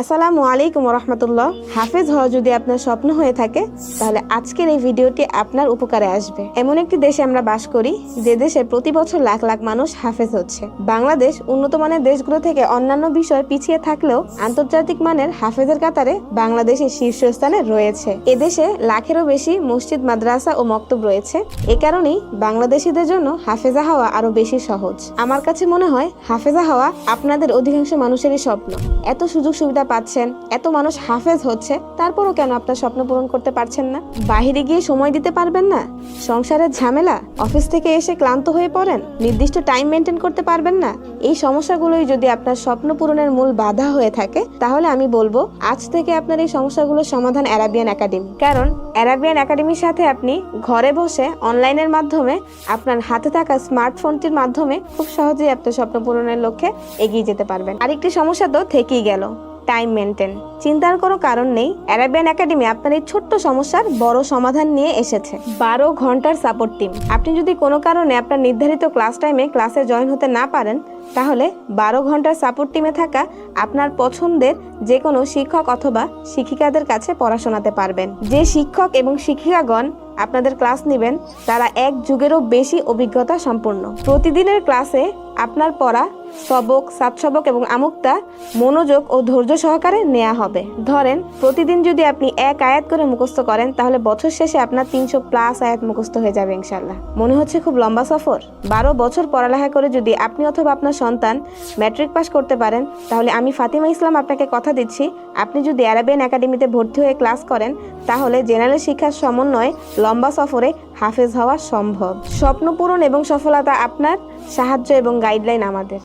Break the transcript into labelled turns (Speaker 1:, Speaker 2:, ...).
Speaker 1: আসসালামু আলাইকুম রহমতুল্লাহ। হাফেজ হওয়া যদি আপনার স্বপ্ন হয়ে থাকে তাহলে আজকের এই ভিডিওটি আপনার উপকারে আসবে। এমন একটি দেশে আমরা বাস করি যে দেশে প্রতি বছর লাখ লাখ মানুষ হাফেজ হচ্ছে। বাংলাদেশ উন্নত মানের দেশগুলো থেকে অন্যান্য বিষয় পিছিয়ে থাকলেও আন্তর্জাতিক মানের হাফেজের কাতারে বাংলাদেশের শীর্ষস্থানে রয়েছে। এদেশে লাখেরও বেশি মসজিদ, মাদ্রাসা ও মক্তব রয়েছে। এ কারণেই বাংলাদেশিদের জন্য হাফেজা হওয়া আরো বেশি সহজ। আমার কাছে মনে হয় হাফেজা হওয়া আপনাদের অধিকাংশ মানুষেরই স্বপ্ন। এত সুযোগ সুবিধা পাচ্ছেন, এত মানুষ হাফেজ হচ্ছে, তারপরও কেন আপনার স্বপ্ন পূরণ করতে পারছেন না? বাহিরে গিয়ে সময় দিতে পারবেন না? সংসারের ঝামেলা, অফিস থেকে এসে ক্লান্ত হয়ে পড়েন, নির্দিষ্ট টাইম মেনটেন করতে পারবেন না? এই সমস্যাগুলোই যদি আপনার স্বপ্ন পূরণের মূল বাধা হয়ে থাকে তাহলে আমি বলবো আজ থেকে আপনার এই সমস্যাগুলোর সমাধান অ্যারাবিয়ান একাডেমি। কারণ অ্যারাবিয়ান একাডেমির সাথে আপনি ঘরে বসে অনলাইনের মাধ্যমে আপনার হাতে থাকা স্মার্টফোনটির মাধ্যমে খুব সহজেই আপনার স্বপ্ন পূরণের লক্ষ্যে এগিয়ে যেতে পারবেন। আরেকটি সমস্যা তো থেকেই গেল, টাইম মেনটেন। চিন্তার কোনো কারণ নেই, অ্যারাবিয়ান একাডেমি আপনার এই ছোট্ট সমস্যার বড় সমাধান নিয়ে এসেছে। 12 ঘন্টার সাপোর্ট টিম। আপনি যদি কোনো কারণে আপনার নির্ধারিত ক্লাস টাইমে ক্লাসে জয়েন হতে না পারেন তাহলে 12 ঘন্টার সাপোর্ট টিমে থাকা আপনার পছন্দের যে কোনো শিক্ষক অথবা শিক্ষিকাদের কাছে পড়া শোনাতে পারবেন। যে শিক্ষক এবং শিক্ষিকাগণ আপনাদের ক্লাস নেবেন তারা এক যুগেরও বেশি অভিজ্ঞতা সম্পন্ন। প্রতিদিনের ক্লাসে আপনার পড়া সবক, সাতসবক এবং আমুক্তা মনোযোগ ও ধৈর্য সহকারে নেওয়া হবে। ধরেন প্রতিদিন যদি আপনি এক আয়াত করে মুখস্থ করেন তাহলে বছর শেষে আপনার 300+ আয়াত মুখস্থ হয়ে যাবে ইনশাল্লাহ। মনে হচ্ছে খুব লম্বা সফর? 12 বছর পড়ালেখা করে যদি আপনি অথবা আপনার সন্তান ম্যাট্রিক পাস করতে পারেন তাহলে আমি ফাতিমা ইসলাম আপনাকে কথা দিচ্ছি, আপনি যদি অ্যারাবিয়ান একাডেমিতে ভর্তি হয়ে ক্লাস করেন তাহলে জেনারেল শিক্ষার সমন্বয়ে লম্বা সফরে হাফেজ হওয়া সম্ভব। স্বপ্ন পূরণ এবং সফলতা আপনার, সাহায্য এবং গাইডলাইন আমাদের।